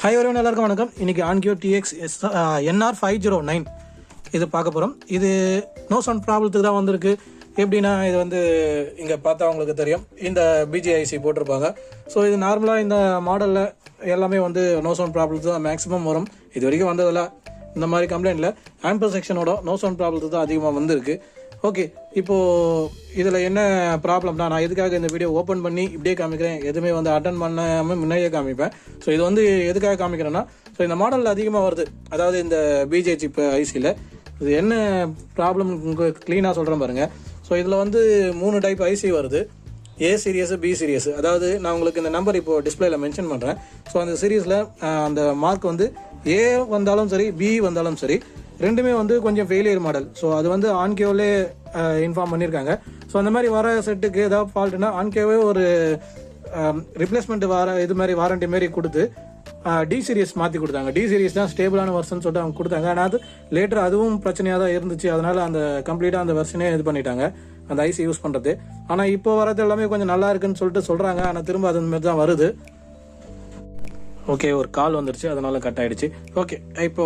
Hi ஒருவன் எல்லாருக்கும் வணக்கம். இன்னைக்கு ஆன்கியோ டிஎக்ஸ் NR509 இது பார்க்க போகிறோம். இது நோ சவுண்ட் ப்ராப்ளத்துக்கு தான் வந்திருக்கு. எப்படின்னா இது வந்து இங்கே பார்த்தா உங்களுக்கு தெரியும், இந்த பிஜிஐசி போட்டிருப்பாங்க. ஸோ இது நார்மலாக இந்த மாடலில் எல்லாமே வந்து நோ சவுண்ட் ப்ராப்ளத்துக்கு தான் மேக்ஸிமம் வரும். இது வரைக்கும் வந்ததில்ல இந்த மாதிரி கம்ப்ளைண்ட்டில். ஆம்பிள் செக்ஷனோட நோ சவுண்ட் ப்ராப்ளத்துக்கு தான் அதிகமாக வந்திருக்கு. ஓகே, இப்போது இதில் என்ன ப்ராப்ளம்னா, நான் எதுக்காக இந்த வீடியோ ஓப்பன் பண்ணி இப்படியே காமிக்கிறேன், எதுவுமே வந்து அட்டன் பண்ணாமல் முன்னாடியே காமிப்பேன். ஸோ இது வந்து எதுக்காக காமிக்கிறேன்னா, ஸோ இந்த மாடலில் அதிகமாக வருது, அதாவது இந்த பிஜே சிப் ஐசியில் இது என்ன ப்ராப்ளம் உங்களுக்கு க்ளீனாக சொல்கிறேன் பாருங்கள். ஸோ இதில் வந்து 3 டைப் ஐசி வருது, ஏ சீரியஸ், பி சீரியஸ். அதாவது நான் உங்களுக்கு இந்த நம்பர் இப்போ டிஸ்பிளேல மென்ஷன் பண்ணுறேன். ஸோ அந்த சீரியஸில் அந்த மார்க் வந்து ஏ வந்தாலும் சரி, பி வந்தாலும் சரி, ரெண்டுமே வந்து கொஞ்சம் ஃபெயிலியர் மாடல். ஸோ அது வந்து ஆன்கியோவிலே இன்ஃபார்ம் பண்ணியிருக்காங்க. ஸோ அந்த மாதிரி வர செட்டுக்கு ஏதாவது ஃபால்ட்டுனா ஆன்கியோவே ஒரு ரிப்ளேஸ்மெண்ட் இது மாதிரி வாரண்டி மாரி கொடுத்து டி சீரியஸ் மாற்றி கொடுத்தாங்க. டி சீரியஸ் தான் ஸ்டேபிளான வெர்ஷன் சொல்லிட்டு அவங்க கொடுத்தாங்க. ஆனால் அது லேட்டர் அதுவும் பிரச்சனையாக தான் இருந்துச்சு. அதனால அந்த கம்ப்ளீட்டாக அந்த வெர்ஷனே இது பண்ணிட்டாங்க, அந்த ஐசி யூஸ் பண்ணுறது. ஆனால் இப்போ வரது எல்லாமே கொஞ்சம் நல்லா இருக்குன்னு சொல்லிட்டு சொல்கிறாங்க. ஆனால் திரும்ப அது மாதிரி தான் வருது. ஓகே, ஒரு கால் வந்துருச்சு, அதனால கட் ஆயிடுச்சு. ஓகே, இப்போ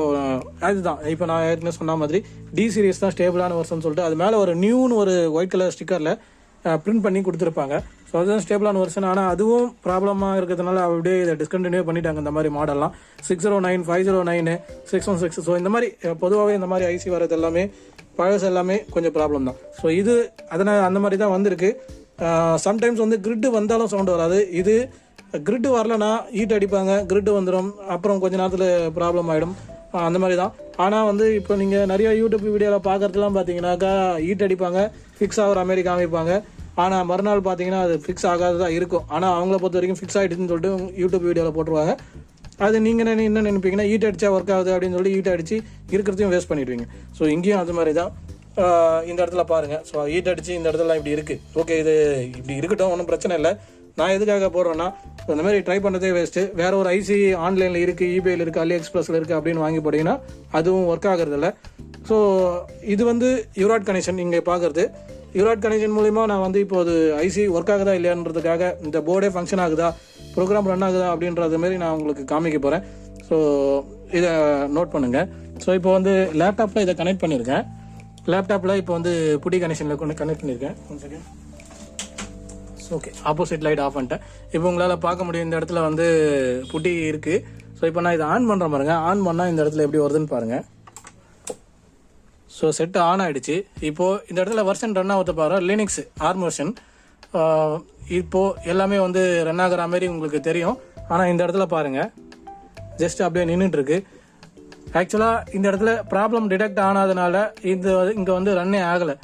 அதுதான் இப்போ நான் ஏற்கனவே சொன்ன மாதிரி டி சீரியஸ் தான் ஸ்டேபிளான வெர்ஷன் சொல்லிட்டு அது மேலே ஒரு நியூன்னு ஒரு ஒயிட் கலர் ஸ்டிக்கரில் பிரிண்ட் பண்ணி கொடுத்துருப்பாங்க. ஸோ அதுதான் ஸ்டேபிளான வெர்ஷன். ஆனால் அதுவும் ப்ராப்ளமாக இருக்கிறதுனால அப்படியே இதை டிஸ்கண்டினியூ பண்ணிட்டாங்க. இந்த மாதிரி மாடல்லாம் 609, 509, 616. ஸோ இந்த மாதிரி பொதுவாகவே இந்த மாதிரி ஐசி வரது எல்லாமே பழசு எல்லாமே கொஞ்சம் ப்ராப்ளம் தான். ஸோ இது அதனால் அந்த மாதிரி தான் வந்திருக்கு. சம்டைம்ஸ் வந்து கிரிட்டு வந்தாலும் சவுண்டு வராது. இது கிரிட்டு வரலன்னா ஹீட் அடிப்பாங்க, கிரிட்டு வந்துடும், அப்புறம் கொஞ்ச நேரத்தில் ப்ராப்ளம் ஆகிடும், அந்த மாதிரி தான். ஆனால் வந்து இப்போ நீங்கள் நிறைய யூடியூப் வீடியோவில் பார்க்குறதுலாம் பார்த்தீங்கன்னாக்கா ஹீட் அடிப்பாங்க, ஃபிக்ஸ் ஆகிற மாதிரி காமிப்பாங்க. ஆனால் மறுநாள் பார்த்தீங்கன்னா அது ஃபிக்ஸ் ஆகாததான் இருக்கும். ஆனால் அவங்கள பொறுத்த வரைக்கும் ஃபிக்ஸ் ஆகிடுச்சுன்னு சொல்லிட்டு யூடியூப் வீடியோவில் போட்டுருவாங்க. அது நீங்கள் என்ன நினைப்பீங்கன்னா, ஹீட் அடித்தா ஒர்க் ஆகுது அப்படின்னு சொல்லி ஹீட் அடித்து இருக்கிறதையும் வேஸ்ட் பண்ணிவிடுவீங்க. ஸோ இங்கேயும் அது மாதிரி தான். இந்த இடத்துல பாருங்கள். ஸோ ஹீட் அடித்து இந்த இடத்துல இப்படி இருக்குது. ஓகே, இது இப்படி இருக்கட்டும், ஒன்றும் பிரச்சனை இல்லை. நான் எதுக்காக போடுறேன்னா, இந்த மாதிரி ட்ரை பண்ணுறதே வேஸ்ட்டு. வேற ஒரு ஐசி ஆன்லைனில் இருக்குது, இபேயில் இருக்குது, அலி எக்ஸ்பிரஸில் இருக்குது அப்படின்னு வாங்கி போட்டிங்கன்னா அதுவும் ஒர்க் ஆகுறதில்ல. ஸோ இது வந்து யூராட் கனெக்ஷன் இங்கே பார்க்குறது. யூராட் கனெக்ஷன் மூலிமா நான் வந்து இப்போ அது ஐசி ஒர்க் ஆகுதா இல்லையான்றதுக்காக, இந்த போர்டே ஃபங்க்ஷன் ஆகுதா, ப்ரோக்ராம் ரன் ஆகுதா அப்படின்றது மாதிரி நான் உங்களுக்கு காமிக்க போகிறேன். ஸோ இதை நோட் பண்ணுங்கள். ஸோ இப்போ வந்து லேப்டாப்பில் இதை கனெக்ட் பண்ணியிருக்கேன். லேப்டாப்பில் இப்போ வந்து புடி கனெக்ஷனில் கொண்டு கனெக்ட் பண்ணியிருக்கேன். One second. Okay, opposite light off பண்ணிட்டேன். இப்போ உங்களால் பார்க்க முடியும், இந்த இடத்துல வந்து புட்டி இருக்குது. ஸோ இப்போ நான் இதை ஆன் பண்ணுறேன் பாருங்க. ஆன் பண்ணால் இந்த இடத்துல எப்படி வருதுன்னு பாருங்கள். ஸோ செட்டு ஆன் ஆகிடுச்சு. இப்போது இந்த இடத்துல வெர்ஷன் ரன் ஆகுது பாருங்க, லினக்ஸ் ஆர்ம் வெர்ஷன். இப்போது எல்லாமே வந்து ரன் ஆகிற மாதிரி உங்களுக்கு தெரியும். ஆனால் இந்த இடத்துல பாருங்கள், ஜஸ்ட் அப்படியே நின்றுட்டுருக்கு. ஆக்சுவலாக இந்த இடத்துல ப்ராப்ளம் டிடெக்ட் ஆனதுனால இங்கே வந்து ரன்னே ஆகலை.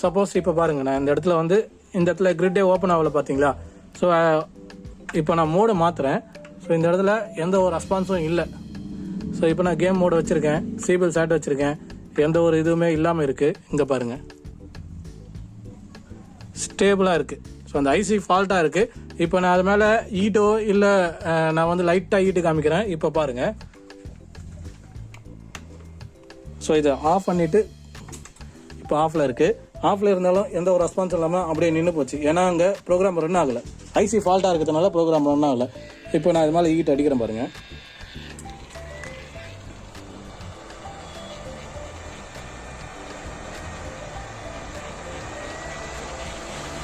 சப்போஸ் இப்போ பாருங்கள், நான் இந்த இடத்துல வந்து இந்த இடத்துல கிரிட்டே ஓப்பன் ஆகலை பார்த்தீங்களா. ஸோ இப்போ நான் மோடை மாற்றுறேன். ஸோ இந்த இடத்துல எந்த ஒரு ரெஸ்பான்ஸும் இல்லை. ஸோ இப்போ நான் கேம் மோடு வச்சுருக்கேன், சீபிள் சாட் வச்சுருக்கேன், எந்த ஒரு இதுவுமே இல்லாமல் இருக்குது. இங்கே பாருங்கள், ஸ்டேபிளாக இருக்குது. ஸோ அந்த ஐசி ஃபால்ட்டாக இருக்குது. இப்போ நான் அது மேலே ஹீட்டோ இல்லை, நான் வந்து லைட்டாக ஹீட்டு காமிக்கிறேன். இப்போ பாருங்கள். ஸோ இதை ஆஃப் பண்ணிவிட்டு இப்போ ஆஃபில் இருக்குது. ஆஃபில் இருந்தாலும் எந்த ஒரு ரெஸ்பான்ஸ் இல்லாமல் அப்படியே நின்று போச்சு. ஏன்னா அங்கே ப்ரோக்ராம் ரன் ஆகலை, ஐசி ஃபால்ட்டாக இருக்கிறதுனால ப்ரோக்ராம் ரன் ஆகலை. இப்போ நான் இது மேலே ஹீட் அடிக்கிறேன் பாருங்கள்.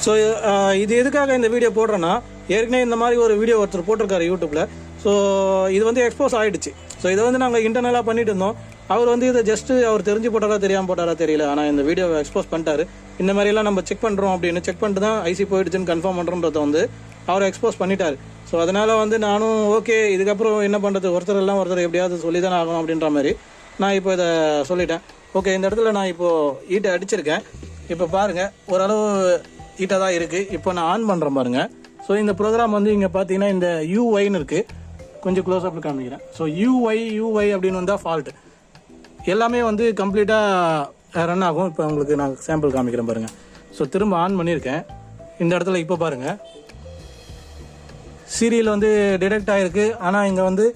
ஸோ இது எதுக்காக இந்த வீடியோ போடுறேன்னா, ஏற்கனவே இந்த மாதிரி ஒரு வீடியோ ஒருத்தர் போட்டிருக்காரு யூடியூப்பில். ஸோ இது வந்து எக்ஸ்போஸ் ஆகிடுச்சு. ஸோ இதை வந்து நாங்கள் இன்டர்னலாக பண்ணிட்டு இருந்தோம். அவர் வந்து இதை ஜஸ்ட்டு அவர் தெரிஞ்சு போட்டாரா தெரியாமல் போட்டாரா தெரியல, ஆனால் இந்த வீடியோவை எக்ஸ்போஸ் பண்ணிட்டாரு. இந்த மாதிரிலாம் நம்ம செக் பண்ணுறோம் அப்படின்னு செக் பண்ணிட்டு தான் ஐசி போயிடுச்சுன்னு கன்ஃபார்ம் பண்ணுறோன்றத வந்து அவர் எக்ஸ்போஸ் பண்ணிட்டார். ஸோ அதனால் வந்து நானும் ஓகே, இதுக்கப்புறம் என்ன பண்ணுறது, ஒருத்தர் எப்படியாவது சொல்லி தானே ஆகணும் அப்படின்ற மாதிரி நான் இப்போ இதை சொல்லிட்டேன். ஓகே, இந்த இடத்துல நான் இப்போது ஹீட்டை அடிச்சிருக்கேன். இப்போ பாருங்கள், ஓரளவு ஹீட்டாக தான் இருக்குது. இப்போ நான் ஆன் பண்ணுறேன் பாருங்கள். ஸோ இந்த ப்ரோக்ராம் வந்து இங்கே பார்த்தீங்கன்னா இந்த யூஒய்னு இருக்குது. கொஞ்சம் க்ளோஸ்அப்பில் காமிக்கிறேன். ஸோ யூஒய் அப்படின்னு வந்தால் ஃபால்ட்டு. எல்லாமே வந்து கம்ப்ளீட்டாக ரன் ஆகும். இப்போ உங்களுக்கு நான் சாம்பிள் காமிக்கிறேன் பாருங்கள். ஸோ திரும்ப ஆன் பண்ணியிருக்கேன். இந்த இடத்துல இப்போ பாருங்கள், சீரியல் வந்து டிடெக்ட் ஆகிருக்கு. ஆனால் இங்கே வந்து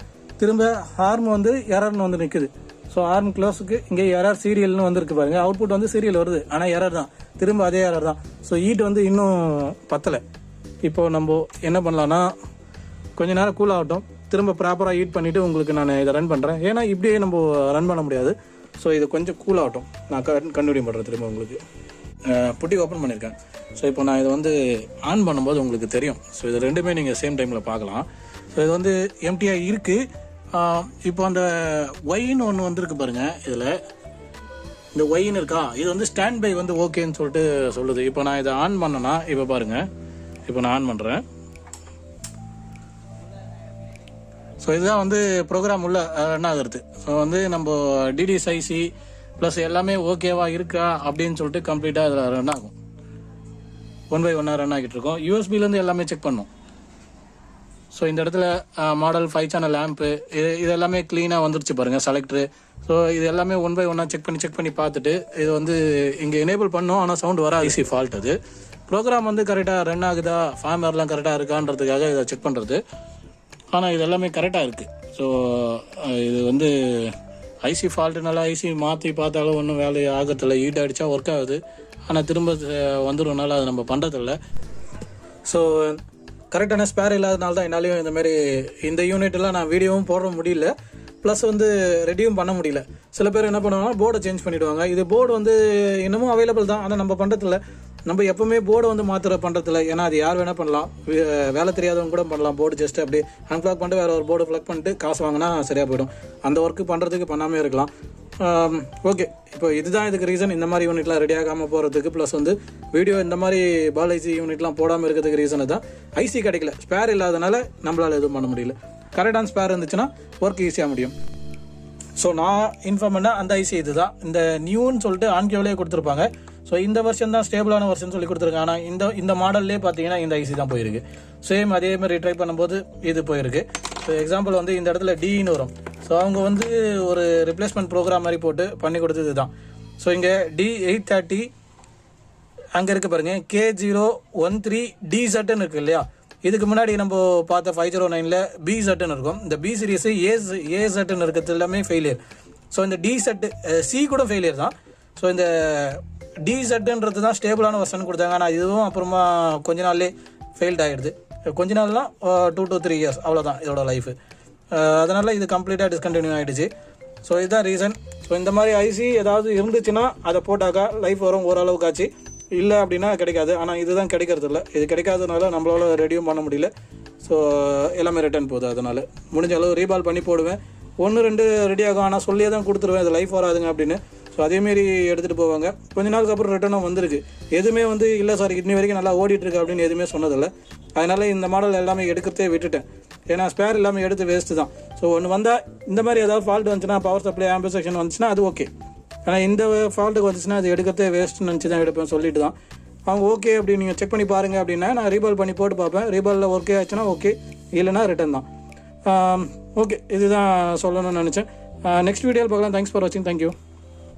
திரும்ப ஆர்ம் வந்து எரர்னு வந்து நிற்குது. ஸோ ஆர்ம் க்ளோஸுக்கு இங்கே எரர் சீரியல்னு வந்துருக்கு பாருங்கள். அவுட்புட் வந்து சீரியல் வருது, ஆனால் எரர் தான், திரும்ப அதே எரர் தான். ஸோ ஹீட் வந்து இன்னும் பத்தலை. இப்போது நம்ம என்ன பண்ணலான்னா, கொஞ்ச நேரம் கூல் ஆகட்டும். திரும்ப ப்ராப்பராக ஹீட் பண்ணிவிட்டு உங்களுக்கு நான் இதை ரன் பண்ணுறேன். ஏன்னா இப்படியே நம்ம ரன் பண்ண முடியாது. ஸோ இது கொஞ்சம் கூல் ஆகட்டும், நான் கண்டினியூ பண்ணுறேன் திரும்ப உங்களுக்கு. புட்டி ஓப்பன் பண்ணியிருக்கேன். ஸோ இப்போ நான் இதை வந்து ஆன் பண்ணும்போது உங்களுக்கு தெரியும். ஸோ இது ரெண்டுமே நீங்கள் சேம் டைமில் பார்க்கலாம். ஸோ இது வந்து எம்டியாக இருக்குது. இப்போ அந்த ஒயின்னு ஒன்று வந்துருக்கு பாருங்கள். இதில் இந்த ஒயின்னு இருக்கா, இது வந்து ஸ்டாண்ட் பை வந்து ஓகேன்னு சொல்லிட்டு சொல்லுது. இப்போ நான் இதை ஆன் பண்ணேன்னா இப்போ பாருங்கள், இப்போ நான் ஆன் பண்ணுறேன். ஸோ இதுதான் வந்து ப்ரோக்ராம் உள்ள ரன் ஆகுறது. ஸோ வந்து நம்ம டிடிஎஸ் ஐசி ப்ளஸ் எல்லாமே ஓகேவா இருக்கா அப்படின்னு சொல்லிட்டு கம்ப்ளீட்டாக இதில் ரன் ஆகும். 1 by 1 ரன் ஆகிட்டு இருக்கோம். யூஎஸ்பிலேருந்து எல்லாமே செக் பண்ணோம். ஸோ இந்த இடத்துல மாடல் 5 channel லேம்ப்பு இது எல்லாமே க்ளீனாக வந்துருச்சு பாருங்கள், செலக்டரு. ஸோ இது எல்லாமே 1 by 1 செக் பண்ணி பார்த்துட்டு இது வந்து இங்கே எனேபிள் பண்ணோம். ஆனால் சவுண்ட் வர ஐசி ஃபால்ட். அது ப்ரோக்ராம் வந்து கரெக்டாக ரன் ஆகுதா, ஃபார்ம்வேர்லாம் கரெக்டாக இருக்கான்றதுக்காக இதை செக் பண்ணுறது. ஆனால் இது எல்லாமே கரெக்டாக இருக்குது. ஸோ இது வந்து ஐசி ஃபால்ட்டுனால ஐசி மாற்றி பார்த்தாலும் ஒன்றும் வேலை ஆகிறதில்ல. ஹீட் ஆகிடுச்சா ஒர்க் ஆகுது, ஆனால் திரும்ப வந்துடும்னால அது நம்ம பண்ணுறதில்ல. ஸோ கரெக்டான ஸ்பேர் இல்லாதனால தான் என்னாலையும் இந்தமாரி இந்த யூனிட்டெல்லாம் நான் வீடியோவும் போட முடியல, ப்ளஸ் வந்து ரெடியும் பண்ண முடியல. சில பேர் என்ன பண்ணுவாங்கன்னா போர்டை சேஞ்ச் பண்ணிவிடுவாங்க. இது போர்டு வந்து இன்னமும் அவைலபிள் தான், ஆனால் நம்ம பண்ணுறதில்ல. நம்ம எப்போவுமே போர்டை வந்து பண்ணுறதில்ல. ஏன்னா அது யார் வேணால் பண்ணலாம், வேலை தெரியாதவங்க கூட பண்ணலாம். போர்டு ஜஸ்ட் அப்படியே அன்பிளாக் பண்ணிட்டு வேறு ஒரு போர்டு ப்ளக் பண்ணிட்டு காசு வாங்கினா சரியாக போயிடும். அந்த ஒர்க்கு பண்ணுறதுக்கு பண்ணாமல் இருக்கலாம். ஓகே, இப்போ இதுதான் இதுக்கு ரீசன். இந்த மாதிரி யூனிட்லாம் ரெடி ஆகாமல் போகிறதுக்கு, ப்ளஸ் வந்து வீடியோ இந்த மாதிரி பால் ஐசி யூனிட்லாம் போடாமல் இருக்கிறதுக்கு ரீசன் தான். ஐசி கிடைக்கல, ஸ்பேர் இல்லாதனால நம்மளால் எதுவும் பண்ண முடியல. கரெக்டான ஸ்பேர் இருந்துச்சுன்னா ஒர்க் ஈஸியாக முடியும். ஸோ நான் இன்ஃபார்ம் பண்ண அந்த ஐசி இது தான். இந்த நியூன்னு சொல்லிட்டு ஆன்கியோவிலே கொடுத்துருப்பாங்க. ஸோ இந்த வருஷன் தான் ஸ்டேபிளான வருஷன் சொல்லி கொடுத்துருக்காங்க. ஆனால் இந்த மாடல்லே பார்த்தீங்கன்னா இந்த ஐசி தான் போயிருக்கு. சேம் அதே மாதிரி ட்ரை பண்ணும்போது இது போயிருக்கு. ஸோ எக்ஸாம்பிள் வந்து இந்த இடத்துல டின்னு வரும். ஸோ அவங்க வந்து ஒரு ரிப்ளேஸ்மெண்ட் ப்ரோக்ராம் மாதிரி போட்டு பண்ணி கொடுத்தது தான். ஸோ இங்கே D830 அங்கே இருக்குது பாருங்கள், K013DZன்னு இருக்குது இல்லையா. இதுக்கு முன்னாடி நம்ம பார்த்த 509ல் BZன்னு இருக்கும். இந்த B சீரிஸ் AZன்னு இருக்கிறது எல்லாமே ஃபெயிலியர். ஸோ இந்த DZ C கூட ஃபெயிலியர் தான். ஸோ இந்த DZன்றது தான் ஸ்டேபிளான வருஷன் கொடுத்தாங்க. ஆனால் இதுவும் அப்புறமா கொஞ்ச நாள்லேயே ஃபெயில்ட் ஆகிடுது. கொஞ்ச நாள்லாம் 2 to 3 years அவ்வளோதான் இதோட லைஃபு. அதனால் இது கம்ப்ளீட்டாக டிஸ்கண்டினியூ ஆகிடுச்சு. ஸோ இதுதான் ரீசன். ஸோ இந்த மாதிரி ஐசி ஏதாவது இருந்துச்சுன்னா அதை போட்டாக்கா லைஃப் வரும் ஓரளவுக்காச்சு. இல்லை அப்படின்னா கிடைக்காது. ஆனால் இதுதான் கிடைக்கிறது இல்லை. இது கிடைக்காதனால நம்மளால ரெடியும் பண்ண முடியல. ஸோ எல்லாமே ரிட்டர்ன் போகுது. அதனால் முடிஞ்ச அளவு ரீபால் பண்ணி போடுவேன். 1-2 ரெடி ஆகும், ஆனால் சொல்லியே தான் கொடுத்துருவேன் இது லைஃப் வராதுங்க அப்படின்னு. ஸோ அதேமாரி எடுத்துகிட்டு போவாங்க. கொஞ்ச நாளுக்கு அப்புறம் ரிட்டர்னும் வந்திருக்கு. எதுவுமே வந்து இல்லை சார் இன்னி வரைக்கும் நல்லா ஓடிட்டுருக்கு அப்படின்னு எதுவுமே சொன்னதில்லை. அதனால் இந்த மாடல் எல்லாமே எடுக்கிறதே விட்டுட்டேன். ஏன்னா ஸ்பேர் எல்லாமே எடுத்து வேஸ்ட்டு தான். ஸோ ஒன்று வந்தால் இந்த மாதிரி ஏதாவது ஃபால்ட் வந்துச்சுன்னா, பவர் சப்ளை ஆம்பிள் செக்ஷன் வந்துச்சுன்னா அது ஓகே. ஆனால் இந்த ஃபால்ட்டுக்கு வந்துச்சுன்னா அது எடுக்கிறதே வேஸ்ட்டுன்னு நினச்சி தான் எடுப்பேன் சொல்லிட்டு தான். அவங்க ஓகே அப்படி நீங்கள் செக் பண்ணி பாருங்கள் அப்படின்னா நான் ரீபால் பண்ணி போட்டு பார்ப்பேன். ரீபாலில் ஓகே ஆச்சுன்னா ஓகே, இல்லைனா ரிட்டர்ன் தான். ஓகே, இதுதான் சொல்லணும்னு நினச்சேன். நெக்ஸ்ட் வீடியோவில் பார்க்கலாம். தேங்க்ஸ் ஃபார் வாட்சிங். தேங்க்யூ.